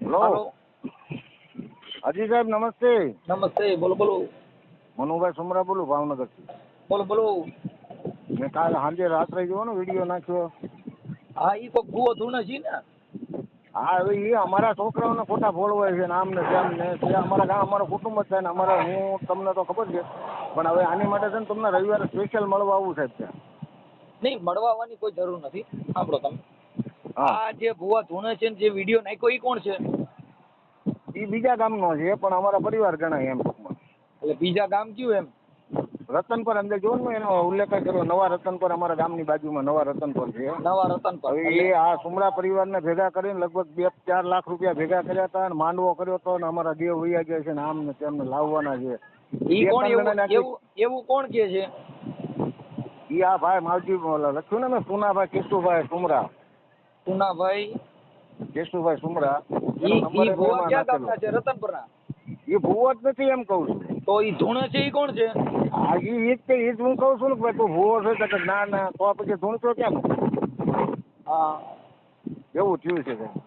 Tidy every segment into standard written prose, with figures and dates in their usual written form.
Hello હાલો. હાજી સાહેબ નમસ્તે. નમસ્તે. બોલો બોલો. મનુભાઈ સુમરા બોલું ભાવનગરથી. બોલો બોલો. મેં કાલે સાંજે રાત્રે જોવાનો વિડીયો નાખ્યો. હા, ઈ કોક ભૂવો ધૂણે છે ને. હા હવે એ અમારા છોકરાઓને ખોટા ફોળવાય છે ને આમ ને તેમ ને તે અમારા ગામ અમારું કુટુંબ જ થાય ને અમારે હું તમને તો ખબર છે પણ હવે આની માટે છે ને તમને રવિવારે સ્પેશિયલ મળવા આવું સાહેબ ત્યાં. નહીં, મળવા આવવાની કોઈ જરૂર નથી. સાંભળો તમે. હા આ જે ભૂવા ધૂણે છે ને જે વિડીયો નાખ્યો ઈ કોણ છે? એ બીજા ગામનો છે પણ અમારા પરિવાર ગણાય એમ ટૂંકમાં. એટલે બીજા ગામ કયું એમ? રતનપર અંદર જોવો ને એનો ઉલ્લેખ કર્યો નવા રતનપર અમારા ગામની બાજુમાં નવા રતનપર છે. નવા રતન પર. હવે એ આ સુમરા પરિવારને ભેગા કરીને લગભગ 2-4 લાખ રૂપિયા ભેગા કર્યા હતા અને માંડવો કર્યો હતો ને અમારા દેવ વૈયા ગયા છે ને આમ ને તેમને લાવવાના છે. ઈ કોણ એવું કોણ કે છે? ઈ આ ભાઈ માવજી લખ્યું ને મેં સુનાભાઈ કેશુભાઈ સુમરા. સુનાભાઈ કેશુભાઈ સુમરા. ઈ ભૂવા ક્યાં ગામના છે? રતનપરના? એ ભૂવો જ નથી એમ કહું છું. તો ઈ ધૂણે છે ઈ કોણ છે? હા ઈ જ હું કહું છું ને ભાઈ તું ભૂવો છે તો ના ના તો પછી ધૂણતો કેમ? હા, એવું થયું છે ભાઈ.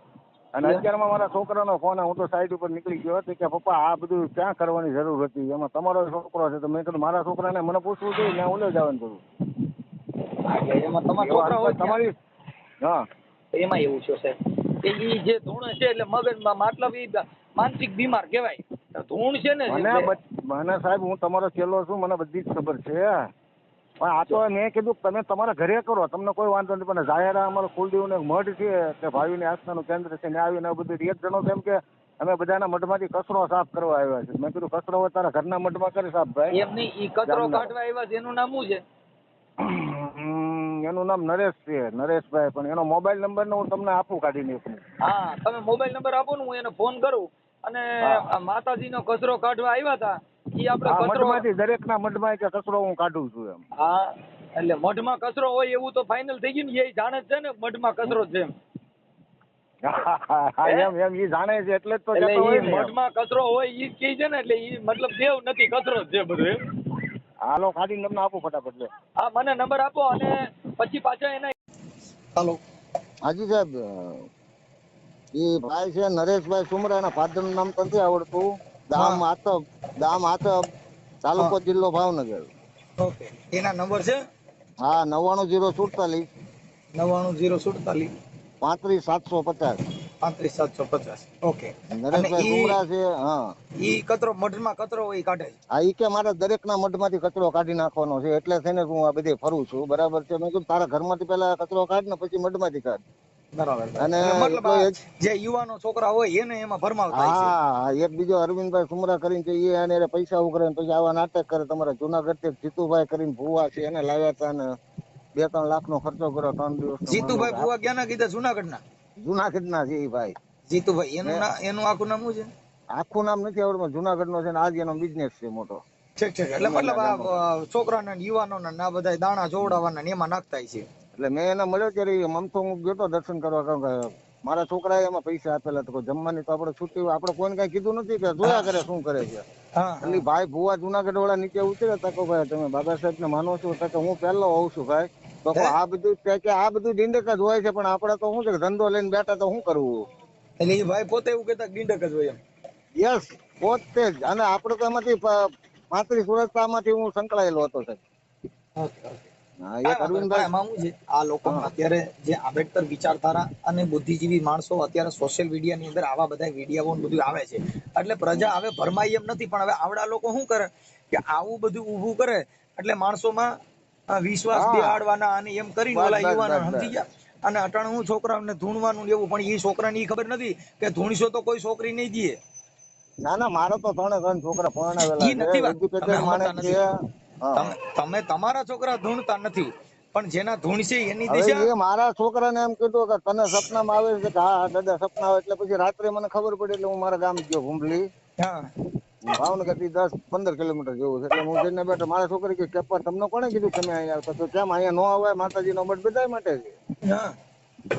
અને અત્યારમાં મારા છોકરાનો ફોન હું તો સાઈડ ઉપર નીકળી ગયો હતો કે પપ્પા આ બધું ક્યાં કરવાની જરૂર હતી એમાં તમારો છોકરો છે તો મેં કીધું મારા છોકરાને મને પૂછવું જોઈએ ને ઓલે જવાનું કરું. એટલે એમાં તમારા છોકરા હોય તમારી હા એમાં એવું છે સાહેબ કે ઈ જે ધૂણ છે એટલે મગજમાં મતલબ ઈ માનસિક બીમાર કહેવાય. ધૂણ છે ને મને સાહેબ હું તમારો ચેલો છું મને બધી જ ખબર છે પણ આ તો મેં કીધું તમે તમારા ઘરે કરો તમને કોઈ વાંધો નથી પણ જાહેરા અમારો કુલદેવનો એક મઠ છે કે ભાવિની આસ્થાનું કેન્દ્ર છે ને આવીને બધું એક જણો તેમ કે અમે બધાના મઠમાંથી કચરો સાફ કરવા આવ્યા છે. મેં કીધું કચરો હોય તારા ઘરના મઠમાં કરે સાફ ભાઈ. એમ નહીં, ઈ કચરો કાઢવા આવ્યા છે એનું નામ શું છે? એનું નામ નરેશ છે, નરેશભાઈ. પણ એનો મોબાઈલ નંબર ને હું તમને આપું કાઢીને. હા, તમે મોબાઈલ નંબર આપો ને હું એને ફોન કરું. અને માતાજીનો કચરો કાઢવા આવ્યા હતા ઈ આપણે કચરો મઠમાંથી દરેકના મઠમાં કે કચરો હું કાઢું છું એમ. હા, એટલે મઠમાં કચરો હોય એવું તો ફાઇનલ થઈ ગયું ને. એ જાણે જ છે ને મઠમાં કચરો છે એમ. એમ ઈ જાણે છે એટલે જ તો એટલે જતો હોય ઈ ને. મઠમાં કચરો હોય ઈ જ કહે છે ને. એટલે ઈ મતલબ દેવ નથી, કચરો જ છે બધું. હાલો કાઢીને તમને આપું ફટાફટ લે. હા, મને નંબર આપો અને પછી પાછા એના. હાલો. હાજી સાહેબ એ ભાઈ છે નરેશભાઈ સુમરા. એના ફાધરનું નામ તો નથી આવડતું. હા. ગામ આથબ તાલુકો જિલ્લો ભાવનગર. ઓકે, એના નંબર છે? હા 99 99 047 35 750. 35 750. ઓકે. અને નરેશભાઈ સુમરા છે. હા ઈ કચરો મઢમાં કચરો હોય ઈ કાઢે છે. હા ઈ કે મારે દરેકના મઢમાંથી કચરો કાઢી નાખવાનો છે એટલે થઈને હું આ બધે ફરું છું. બરાબર છે. મેં કીધું તારા ઘરમાંથી પેલા કચરો કાઢ ને પછી મઢમાંથી કાઢ. બરાબર. અને મતલબ એટલો જે યુવાનો છોકરા હોય એને એમાં ભરમાવતા છે. હા એક બીજો અરવિંદભાઈ સુમરા કરીને છે એ એને પૈસા ઉઘરે પછી આવા નાટક કરે. તમારા જુનાગઢ થી જીતુભાઈ કરીને ભુવા છે એને લાવ્યા હતા ને 2-3 લાખ નો ખર્ચો કર્યો 3 દિવસનો. જીતુભાઈ ભુવા ક્યાંના કીધા? જુનાગઢના? જુનાગઢના છે એ ભાઈ. જીતુભાઈ એનું આખું નામ શું છે? આખું નામ નથી આવડતું. જુનાગઢ નો છે ને આજ એનો બિઝનેસ છે મોટો. ઠીક ઠીક. એટલે મતલબ આ છોકરાના યુવાનોના ના બધા દાણા જોવડાવવાના ને એમાં નાખતા છે. એટલે મેં એને મળ્યો ત્યારે મમતો હું ગયો તો દર્શન કરવા. કારણ કે મારા છોકરાએ એમાં પૈસા આપેલા તો જમવાની તો આપણે છૂટી આપણે કોઈને કઈ કીધું નથી કે જોયા કરે શું કરે છે. એટલે ભાઈ ભુવા જુનાગઢ વાળા નીચે ઉતર્યા તકો ભાઈ તમે બાબા સાહેબ ને માનો છો તો હું પહેલો હોઉં છું ભાઈ. તો આ બધું ડીંડક જ હોય છે પણ આપણે તો શું છે કે ધંધો લઈને બેઠા તો શું કરવું. એટલે એ ભાઈ પોતે એવું કહેતા ડીંડક જ હોય એમ. યસ પોતે જ. અને આપણે તો એમાંથી 35 વર્ષથી હું સંકળાયેલો હતો સાહેબ. આ લોકો અત્યારે જે આંબેડકર વિચારધારા અને બુદ્ધિજીવી માણસો અત્યારે સોશિયલ મીડિયા ની અંદર આવા બધા વિડીયો બધું આવે છે એટલે પ્રજા હવે ભરમાઈ એમ નથી. પણ હવે આવડા લોકો શું કરે કે આવું બધું ઊભું કરે એટલે માણસોમાં વિશ્વાસ બેહાડવાના અને એમ કરીને ઓલા યુવાનો સમજી ગયા. અને અટાણે હું છોકરાઓને ધૂણવાનું એવું પણ એ છોકરાને ખબર નથી કે ધૂણશો તો કોઈ છોકરી નહીં દે. ના ના મારો તો 3 છોકરા પરણાવેલા છે. એજ્યુકેટેડ માણસ છે. તમે તમારા છોકરા ધૂણતા નથી પણ જેના ધૂણશે એની હવે દિશા. એ મારા છોકરાને એમ કીધું કે તને સપનામાં આવે છે કે હા દાદા સપના આવે. એટલે પછી રાત્રે મને ખબર પડી એટલે હું મારા ગામ ગયો ભૂંભલી. ભાવનગર થી 10-15 કિલોમીટર જેવું છે. એટલે હું જઈને બેઠો. મારા છોકરી કે કેપ્પા તમને કોણે કીધું તમે અહીંયા આવતા? તો કેમ અહીંયા નો આવે? માતાજી નો મઠ બધા માટે છે.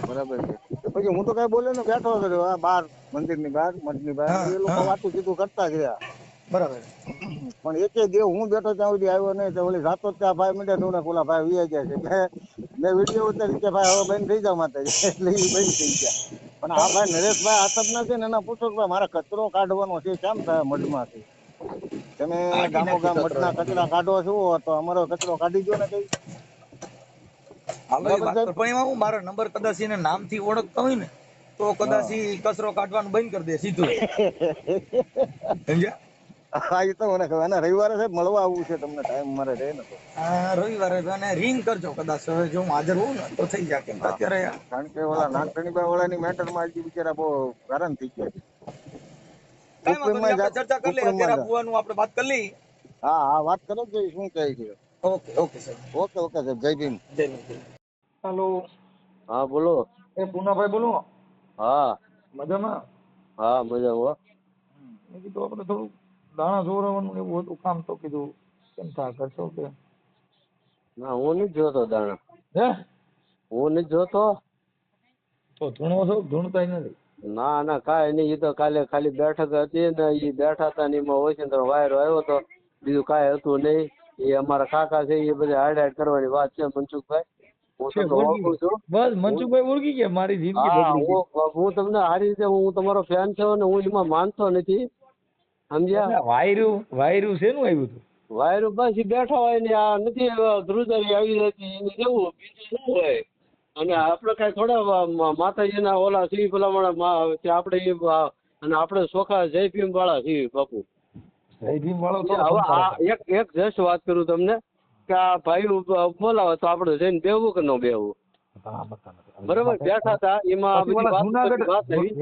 બરાબર છે. પછી હું તો કઈ બોલ્યો ને બેઠો કર્યો આ બહાર મંદિર ની બહાર મઠ ની બહાર. એ લોકો વાતું કીધું કરતા ગયા. બરાબર. પણ એકે દેવ હું બેઠો ત્યાં સુધી આવ્યો નહીં. તો ઓલી જાતો ત્યાં ભાઈ મીઠા ધોણા ઓલા ભાઈ વી ગયા છે. મેં વિડીયો ઉતારી કે ભાઈ હવે બંધ થઈ જાવ માતાજી. એટલે એ બંધ થઈ ગયા. પણ આ ભાઈ નરેશભાઈ આસબના છે ને એના પૂછો કે ભાઈ મારે કચરો કાઢવાનો છે કેમ થાય મઢમાંથી તમે કાઢી ગામો ગામ નાખી મઢના કચરા કાઢો છો તો અમારો કચરો કાઢી દો ને કઈ. હાલો એ બરાબર વાત સાહેબ? પર પણ એમાં હું મારો નંબર કદાચ એને નામથી ઓળખતો હોય ને તો કદાચ ઈ કચરો કાઢવાનું બંધ કરી દે સીધું સમજ્યા. હા એ તો મને ખબર. અને રવિવારે સાહેબ મળવા આવવું છે તમને, ટાઈમ મારે રહે ને તો. રવિવારે તો એને રિંગ કરજો કદાચ હવે જો હું હાજર હોઉં ને તો થઈ જાય કેમ કે હા, અત્યારે કારણ કે ઓલા નાનકણીબા વાળાની મેટરમાં હજી બિચારા બહુ હેરાન થઈ ગયા છે. કઈ વાંધો નહીં, ઉપરીમાં આપણે ચર્ચા કરી લઈએ અત્યારે આ ભુવાનું આપણે વાત કરી લઈએ. હા હા વાત કરો છો શું કહે છે. Okay okay sir. Okay okay સાહેબ, જય ભીમ. જય હિન્દ. હેલો, હા બોલો. એ પૂનાભાઈ બોલો. હા મજામાં? હા મજામાં. મેં કીધું આપણે થોડું દાણા જોરાવાનું ને એવું હતું કામ, તો કીધું કેમ થાય કરશો કે. ના હું નથી જોતો દાણા, હે હું નથી જોતો. તો ધૂણો છો? ધૂણતા નથી. ના ના કાંઈ નહીં, એ તો કાલે ખાલી બેઠક હતી ને એ બેઠા હતા ને એમાં ઓચિંતો વાયરો આવ્યો હતો, બીજું કાંઈ હતું નહીં. એ અમારા કાકા છે એ બધા હાઈડ કરવાની વાત છે મનસુખભાઈ. હું તમને ઓળખું છું. બસ મનસુખભાઈ ઓળખી ગયા, મારી જિંદગી હા બગડી ગઈ. હું તમને સારી રીતે હું તમારો ફેન છું ને હું એમાં માનતો નથી, સમજ્યા. વાયરું શેનું આવ્યું હતું? વાયરો બસ ઈ બેઠા હોય ને આ નથી ધ્રુજારી આવી જતી એને જવું, બીજું શું હોય. અને આપણે કઈ થોડા માતાજીના ઓલા શ્રી ભલામણ આપણે અને આપણે ચોખા જય ભીમ વાળા છીએ બાપુ. જય ભીમ વાળો તો હવે આ એક જસ્ટ વાત કરું તમને કે આ ભાઈ બોલાવે તો આપણે જઈને બેહવું કે ન બેહવું. બરોબર બેઠા હતા એમાં બધી વાત આવી.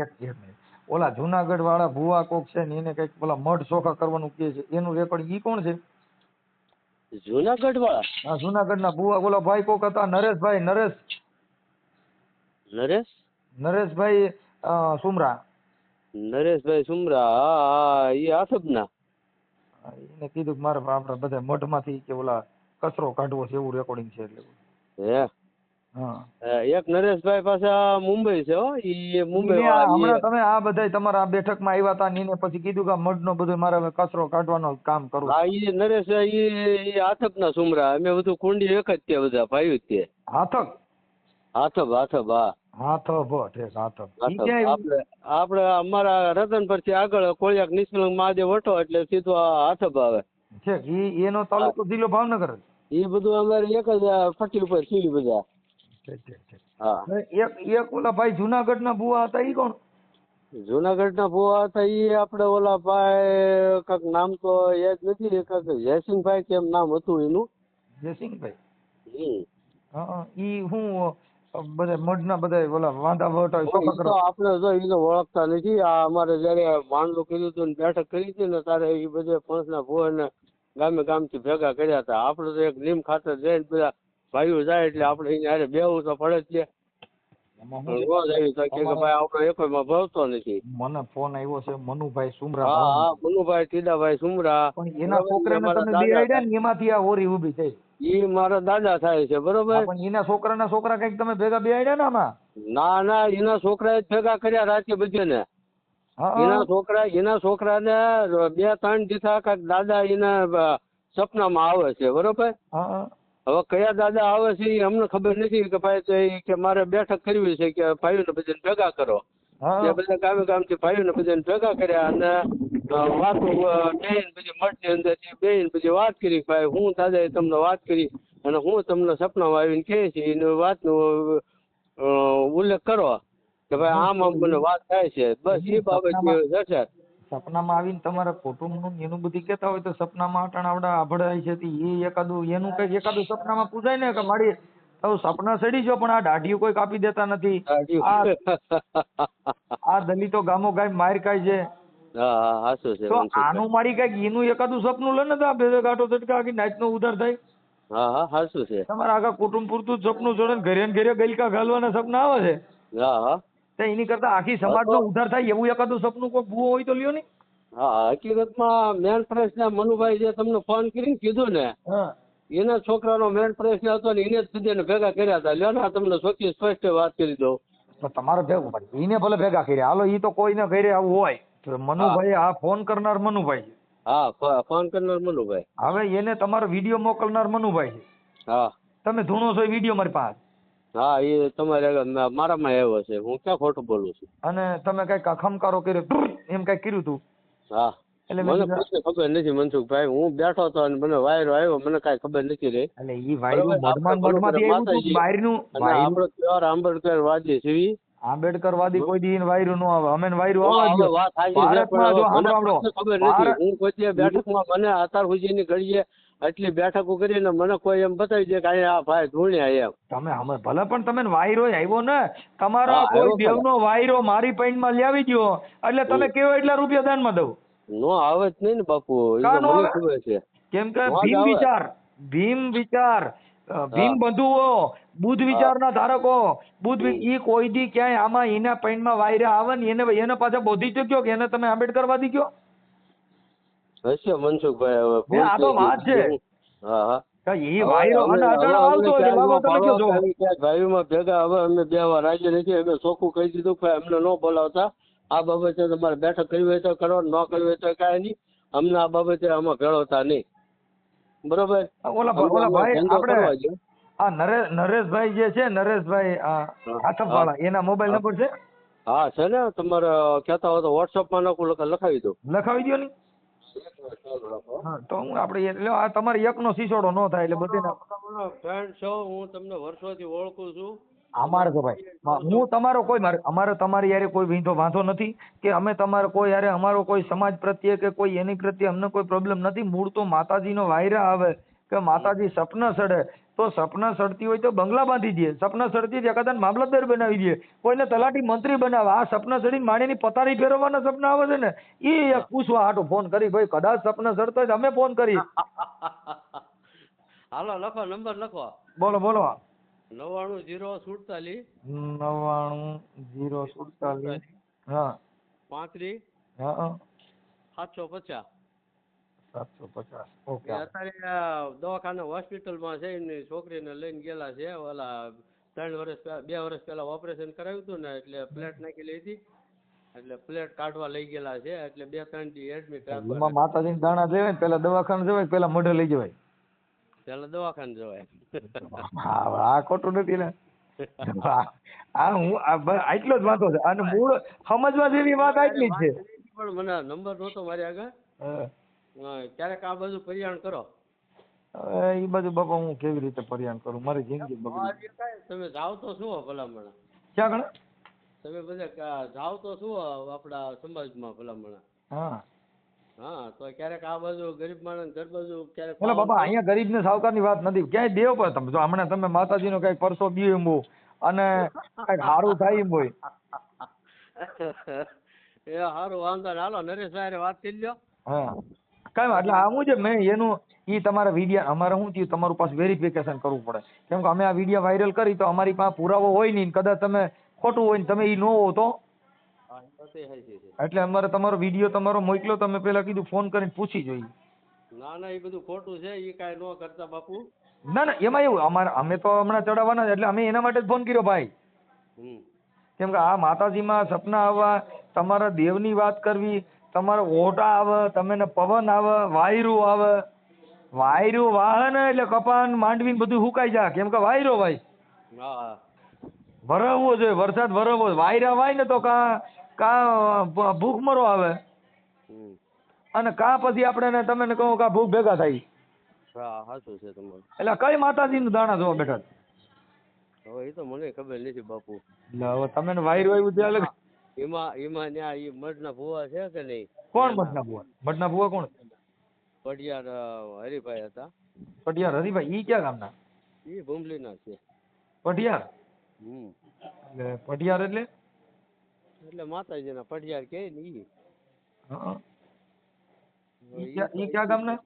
ઓલા જુનાગઢ વાળા ભુવા કોક છે ને એને કઈક પેલા મઢ ચોખા કરવાનું કહે છે, એનું રેકોર્ડ ઈ કોણ છે? જુનાગઢ વાળા? હા જુનાગઢ ના ભુવા ઓલા ભાઈ કોક હતા, નરેશભાઈ નરેશભાઈ સુમરા. નરેશભાઈ સુમરા? હા હા એ આસબના. એને કીધું કે મારે આપણે બધા મઢ માંથી કે ઓલા કચરો કાઢવો છે એવું રેકોર્ડિંગ છે એટલે. હે હા એક નરેશભાઈ પાસે મુંબઈ છે હો, ઈ મુંબઈ વાળા. હમણાં તમે આ બધા તમારા આ બેઠકમાં આવ્યા હતા ને એને પછી કીધું કે મઢ નો બધું મારે હવે કચરો કાઢવાનો કામ કરવું. હા ઈ નરેશ ઈ આથબના સુમરા. અમે બધું કુંડી એક જ તે બધા ભાઈ જ તે. હાથક આથબ હા હાથબ ઠીક હાથબ. આપણે અમારા રતન પરથી આગળ કોળિયાક નિષ્કલંક મહાદેવ વટો એટલે સીધો હાથબ આવે છે. એનો તાલુકો જિલ્લો ભાવનગર. એ બધું અમારે એક જ પટ્ટી ઉપર છીએ બધા. હા એક ઓલા ભાઈ જુનાગઢ ના ભુવા હતા ઈ કોણ? જુનાગઢ ના ભુવા હતા ઈ આપણે ઓલા ભાઈ કાક નામ તો યાદ નથી, કાક જયસિંહભાઈ કેમ નામ હતું એનું. જયસિંહભાઈ? હા ઈ હું બધા મઢ ના બધા ઓલા વાંધા વટ આપણે જો એને ઓળખતા નથી. આ અમારે જયારે માંડલું કર્યું હતું ને બેઠક કરી હતી ને ત્યારે એ બધે પંચના ભુવા ને ગામે ગામથી ભેગા કર્યા હતા. આપણે તો એક નિયમ ખાતર જઈને બધા ભાઈઓ જાય એટલે આપણે અહીંયા બેવું તો પડે જ છે. રોજ આવી તો કે ભાઈ આપણે એકોઈમાં ભરતો નથી. મને ફોન આવ્યો છે મનુભાઈ સુમરા. હા મનુભાઈ ટીડાભાઈ સુમરા. પણ એના છોકરાને તમે બેહાડ્યા ને એમાંથી આ ઓરી ઊભી થઈ. ઈ મારા દાદા થાય છે બરોબર. પણ એના છોકરા કઈક તમે ભેગા બેહાડ્યા ને આમાં? ના એના છોકરા ભેગા કર્યા રાતે બધે ને. એના છોકરાને 2-3 દીથા કાંઈક દાદા એના સપનામાં આવે છે બરોબર. હવે કયા દાદા આવે છે એ અમને ખબર નથી કે ભાઈ કે મારે બેઠક કરવી છે કે ભાઈઓને બધાને ભેગા કરો. એ બધા ગામે ગામથી ભાઈઓને બધાને ભેગા કર્યા અને વાતો બેન પછી મઠની અંદર બેન પછી વાત કરી ભાઈ હું દાદાએ તમને વાત કરી અને હું તમને સપનામાં આવીને કહે છે એની વાતનો ઉલ્લેખ કરો કે ભાઈ આમ મને વાત થાય છે. બસ એ બાબત છે. સપનામાં આવીને તમારા કુટુંબનું એનું બધી કહેતા હોય તો સપનામાં અટાણા આવડા આભળાય છે એ એકાદું એનું કઈક એકાદું સપનામાં પૂછાય ને કે મારી સપના સડી ગયો પણ આ દાઢીઓ કોઈ કાપી દેતા નથી. આ દલિતો ગામો ગામ માર ખાય છે. તો આનું મારી કઈક એનું એકાદું સપનું લે ને તો આ ભેગા ગાંઠો ઝટકા આખી નાચ નો ઉધાર થાય. તમારા આખા કુટુંબ પૂરતું જ સપનું જોડે ઘરે ઘરે ગલકા ઘાલવાના સપના આવે છે. એની કરતા આખી સમાજ નો ઉધાર થાય એવું એકાદું સપનું કોઈ ભૂવો હોય તો લ્યો ને. હા હકીકતમાં મેન પ્રશ્ન મનુભાઈ જે તમને ફોન કરીને કીધું ને એના છોકરાનો મેન પ્રશ્ન હતો ને એને જ સુધી ભેગા કર્યા હતા. લ્યો ને તમને ચોખ્ખી સ્પષ્ટ વાત કરી દઉં. તમારે ભેગું પડે એને ભલે ભેગા કર્યા હાલો ઈ તો કોઈને ઘરે આવું હોય મનુભાઈ આ ફોન કરનાર મનુભાઈ છે. હા ફોન કરનાર મનુભાઈ. હવે એને તમારો વિડીયો મોકલનાર મનુભાઈ છે. હા તમે ધૂણો છો વિડીયો મારી પાસે. હા એ તમારે મારામાં આવ્યો છે, હું ક્યાં ખોટું બોલું છું. અને તમે કઈક ખમકારો કર્યો એમ કઈક કર્યું તું? હા એટલે મને પૂછે ખબર નથી મનસુખભાઈ, હું બેઠો હતો અને મને વાયરો આવ્યો, મને કઈ ખબર નથી રહી. એટલે ઈ વાયરું મઢમાંથી આવ્યું તું બહારનું? આપણે પ્યોર આંબેડકર વાદી છીએ. આંબેડકરવાદી કોઈ દી વાયરું નો આવે, અમે વાયરું આવવા હવે દો. વાત સાચી છે, ભારતમાં જો પણ સાંભળો મને ખબર નથી. હું કોઈ બેઠકમાં મને અત્યાર સુધીની ઘડીએ આટલી બેઠકો કરીને મને કોઈ એમ બતાવી દે કે અહીંયા આ ભાઈ ધૂણ્યા એમ. તમે અમે ભલે પણ તમે વાયરો આવ્યો ને, તમારા હા, કોઈ આવ્યો ખરો. દેવનો વાયરો મારી પૈણમાં લાવી દ્યો એટલે તમે કેવો એટલા રૂપિયા દાનમાં દઉં. નો આવે જ નહીં ને બાપુ, એ કા તો નો મને આવે? ખબર છે. કેમ કે નો જ આવે. ભીમ વિચાર ભીમ બંધુઓ, બુદ્ધ વિચારના ધારકો, ઈ કોઈ દી ક્યાંય આમાં એના પૈણમાં વાયરા આવે ને એને પાછા બોધી ચૂક્યો કે એને તમે આંબેડકરવાદી કયો? હશે મનસુખભાઈ, હવે ભૂલ આ તો થઈ વાત ગઈ. છે. હા હા એ વાયરો અને અટણ આવતો એટલે બાબા તમે કયો છો? ભાઈઓમાં ભેગા હવે અમે બે વાર રાજ્ય નથી, અમે ચોખ્ખું કહી દીધું કે અમને ન બોલાવતા. આ બાબતે તમારે બેઠક કરવી હોય તો કરો, ન કરવી હોય તો કાંઈ નહીં. અમને આ બાબતે આમાં ભેળવતા નહીં, બરોબર? ઓલા ભાઈ આપણે આ નરેશભાઈ જે છે, નરેશભાઈ આથમવાળા, એના મોબાઈલ નંબર છે? હા છે ને, તમારે કહેતા હોય તો વોટ્સઅપમાં લખાવી દો. લખાવી દો ને. હા તો હું આપણે એટલે આ તમારે એકનો સિસોડો ન થાય એટલે બધી ફ્રેન્ડ છો, હું તમને વર્ષોથી ઓળખું છું. અમારે તો ભાઈ હું તમારો કોઈ અમારે તમારી યારે કોઈ વાંધો નથી કે અમે તમારે કોઈ યારે અમારો કોઈ સમાજ પ્રત્યે કે કોઈ એની પ્રત્યે અમને કોઈ પ્રોબ્લેમ નથી. મૂળ તો માતાજીનો વાયરા આવે કે માતાજી સપના સડે તો સપના સડતી હોય તો બંગલા બાંધી દે, સપના સડતી એકાદા મામલતદાર બનાવી દે, કોઈને તલાટી મંત્રી બનાવે. આ સપના સડીને માણીની પતારી ફેરવવાના સપના આવે છે ને, એ એક પૂછવા હાટો ફોન કરી ભાઈ કદાચ સપના સડતા હોય તો અમે ફોન કરી. હાલો લખો, નંબર લખો. બોલો બોલો. 99 047 હા 35 હા 750. 750 ઓકે. અત્યારે દવાખાના હોસ્પિટલમાં છે, એની છોકરીને લઈને ગયેલા છે. ઓલા 2 વર્ષ પહેલા ઓપરેશન કરાવ્યું હતું ને, એટલે પ્લેટ નાખેલી હતી, એટલે પ્લેટ કાઢવા લઈ ગયેલા છે. એટલે 2-3 દી એડમિટ રાખવા. માતાજીને દાણા દેવાય ને પેલા દવાખાને જવાય, પેલા મઢે લઈ જવાય, પેલા દવાખાને જવાય. આ ખોટું નથી ને. આ હું આટલો જ વાંધો છે અને મૂળ સમજવા જેવી વાત આટલી જ છે. પણ મને નંબર નહોતો મારી આગળ. ક્યારેક આ બધું પરિયાણ કરો. એ બધું બાપા હું કેવી રીતે પરિયાણ કરું, મારી જિંદગી બગડી. તમે જાવ તો શું ભલામણ? ક્યાં ગણે તમે બધા જાવ તો શું આપણા સમાજમાં ભલામણ? હા હા તો ક્યારેક આ બાજુ ગરીબ માણસ ઘર બાજુ ક્યારેક. એટલે બાપા અહીંયા ગરીબ ને સાવકારની વાત નથી, ક્યાંય દેવ પર તમે જો હમણાં તમે માતાજીનો કઈક પરસો દો એમ અને કઈક સારું થાય એમ હોય. એ સારું, વાંધો ને. હાલો નરેશભાઈ વાત કરી લ્યો. હા કઈ એટલે આવું છે મેં એનું ઈ તમારા વિડીયો અમારે શું થયું, તમારું પાસે વેરિફિકેશન કરવું પડે, કેમ કે અમે આ વિડીયો વાયરલ કરી તો અમારી પાસે પુરાવો હોય નહીં, કદાચ તમે ખોટું હોય ને તમે ઈ ન હો તો એટલે અમારે તમારો વિડીયો તમારો મોકલો, તમે પેલા કીધું ફોન કરીને પૂછી જોઈએ. ના ના એ બધું ખોટું છે, એ કાંઈ ન કરતા બાપુ. ના ના એમાં એવું અમે તો હમણાં ચડાવવાના એટલે અમે એના માટે જ ફોન કર્યો ભાઈ, કેમ કે આ માતાજીમાં સપના આવવા, તમારા દેવની વાત કરવી, તમારે ઓટા આવે, તમે પવન આવે, વાયરું આવે, વાયરું વાહન એટલે કપાન માંડવી બધું સુકાઈ જાય, કેમ કે વાયરો ભાઈ વરવવો જોઈએ, વરસાદ વરવવો. વાયરા વાય ને તો કા ભૂખમરો આવે અને કા પછી આપણે તમે કહો કે ભૂખ ભેગા થાય. એટલે કઈ માતાજી નું દાણા જોવા બેઠા? હવે એ તો મને ખબર નથી બાપુ. હવે તમે વાયરું આવ્યું ત્યાં અલગ. એમાં ત્યાં એ મઢના ભુવા છે કે નહીં? કોણ મઢના ભુવા? મઢના ભુવા કોણ? પઢિયાર હરિભાઈ હતા. પઢિયાર હરિભાઈ ઈ ક્યાં ગામના? એ ભૂમલી ના છે. પઢિયાર? એટલે પઢિયાર એટલે માતાજીના પઢિયાર કે ને ઈ. ઈ ક્યાં ગામના?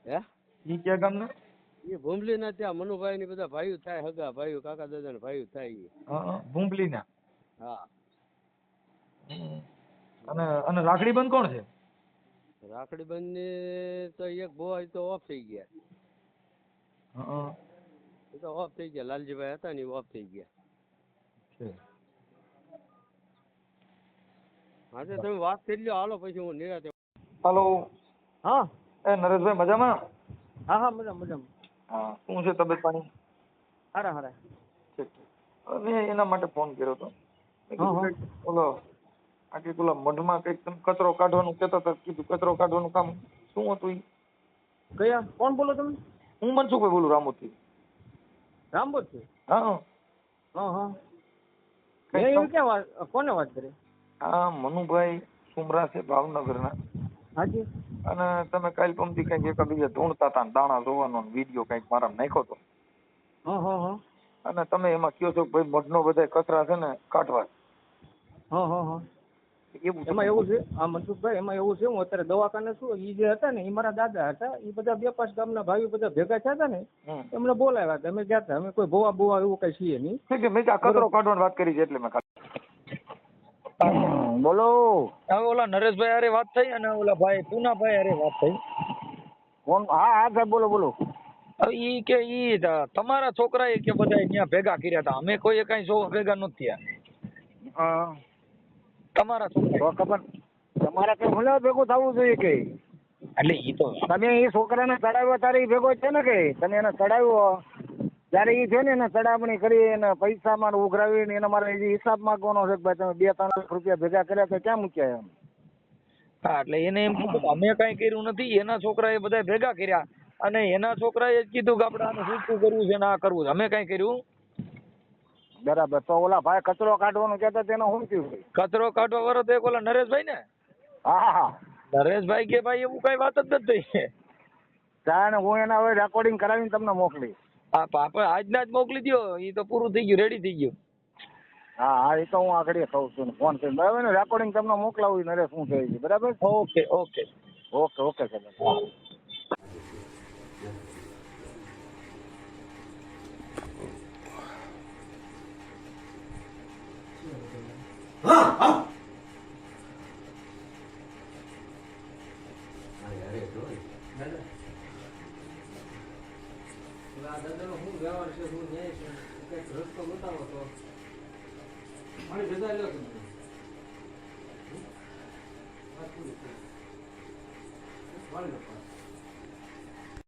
હે ઈ ક્યાં ગામના? એ ભૂમલી ના. ત્યાં મનુભાઈ ની બધા ભાઈઓ થાય, હગા ભાઈઓ, કાકા દાદા ના ભાઈઓ થાય. ભૂમલી ના? હા. અને રાખડી બંધ કોણ છે? રાખડી બંધ ને તો એક બોય તો ઓફ થઈ ગયા. એ તો ઓફ થઈ ગયા. લાલજીભાઈ હતા ને ઓફ થઈ ગયા. હા તો તમે વાત કરી લ્યો. હાલો પછી હું નિરાતે. હાલો. હા એ નરેશભાઈ મજામાં? હા હા મજામાં. હા શું છે તબિયત પાણી? હારા હારા. ઠીક. મેં એના માટે ફોન કર્યો હતો. મેં કીધું કંઈક ઓલો આખી પેલા મઢમાં કંઈક તમે કચરો કાઢવાનું કહેતા હતા, કીધું કચરો કાઢવાનું કામ શું હતું ઈ? કયા કોણ બોલો તમે? હું મનસુખભાઈ બોલું રામોદથી. રામબોધથી? હા હા મેં એવું ક્યાં વાત, કોને વાત કરી? હા મનુભાઈ સુમરા છે ભાવનગરના. હાજી. અને તમે કાલ પમથી કંઈક એકાબીજા ધૂણતા હતા ને દાણા જોવાનો વિડીયો કંઈક મારા નાખ્યો હતો. હા અને તમે એમાં કયો છો કે ભાઈ મઢનો બધા કચરા છે ને કાઢવા. એવું એમાં એવું છે, હા મનસુખભાઈ, એમાં એવું છે, હું અત્યારે દવાખાને છું, એ જે હતા ને એ મારા દાદા હતા, એ બધા 2-5 ગામના ભાઈઓ બધા ભેગા થયા હતા ને, એમને બોલાવ્યા હતા, અમે ગયા હતા. અમે કોઈ ભોવા બોવા એવું કઈ છીએ નહીં. ઠીક છે, મેં આ કચરો કાઢવાની વાત કરી છે એટલે મેં બોલો. હવે ઓલા નરેશભાઈ હારે વાત થઈ અને ઓલા ભાઈ પૂનાભાઈ હારે વાત થઈ. કોણ? હા સાહેબ બોલો બોલો. હવે ઈ કે ઈ તમારા છોકરાએ કે બધા ત્યાં ભેગા કર્યા હતા, અમે કોઈ કઈ જોવા ભેગા નથી થયા. તમારા છોકરા તો ખબર તમારે કઈ ભલે ભેગું થવું જોઈએ કે એટલે ઈ તો તમે એ છોકરાને ચડાવ્યો ત્યારે ઈ ભેગો છે ને કે તમે એને ચડાવ્યો ત્યારે ઈ છે ને એને ચડામણી કરી એને પૈસામાં ઉઘરાવીને એને મારે હિસાબ માંગવાનો છે કે ભાઈ તમે 2-3 લાખ રૂપિયા ભેગા કર્યા તો ક્યાં મૂક્યા એમ? હા એટલે એને એમ કીધું કે અમે કઈ કર્યું નથી, એના છોકરાએ બધા ભેગા કર્યા અને એના છોકરાએ જ કીધું કે આપણે આને શું કરવું છે ને આ કરવું છે, અમે કઈ કર્યું. બરાબર. તો ઓલા ભાઈ કચરો કાઢવાનું કહેતા તેનો શું થયું? કચરો કાઢવા વાળો તો એક ઓલા નરેશભાઈ ને. હા નરેશભાઈ કે ભાઈ એવું કઈ વાત જ નથી થઈ. ત્યાં હું એના હવે રેકોર્ડિંગ કરાવીને તમને મોકલીશ. હા પાપા આજના જ મોકલી દો, એ તો પૂરું થઈ ગયું, રેડી થઈ ગયું. હા એ તો હું આગળ કહું છું ફોન કરીને બરાબર ને, રેકોર્ડિંગ તમને મોકલાવું નરેશ શું કહે છે. બરાબર. ઓકે ઓકે ઓકે સાહેબ. દાદાનો શું વ્યવહાર છે, શું ન્યાય છે, કંઈક રસ્તો બતાવો તો મારી રજા લ્યો તમે. વાત પૂરી. વાળી લો.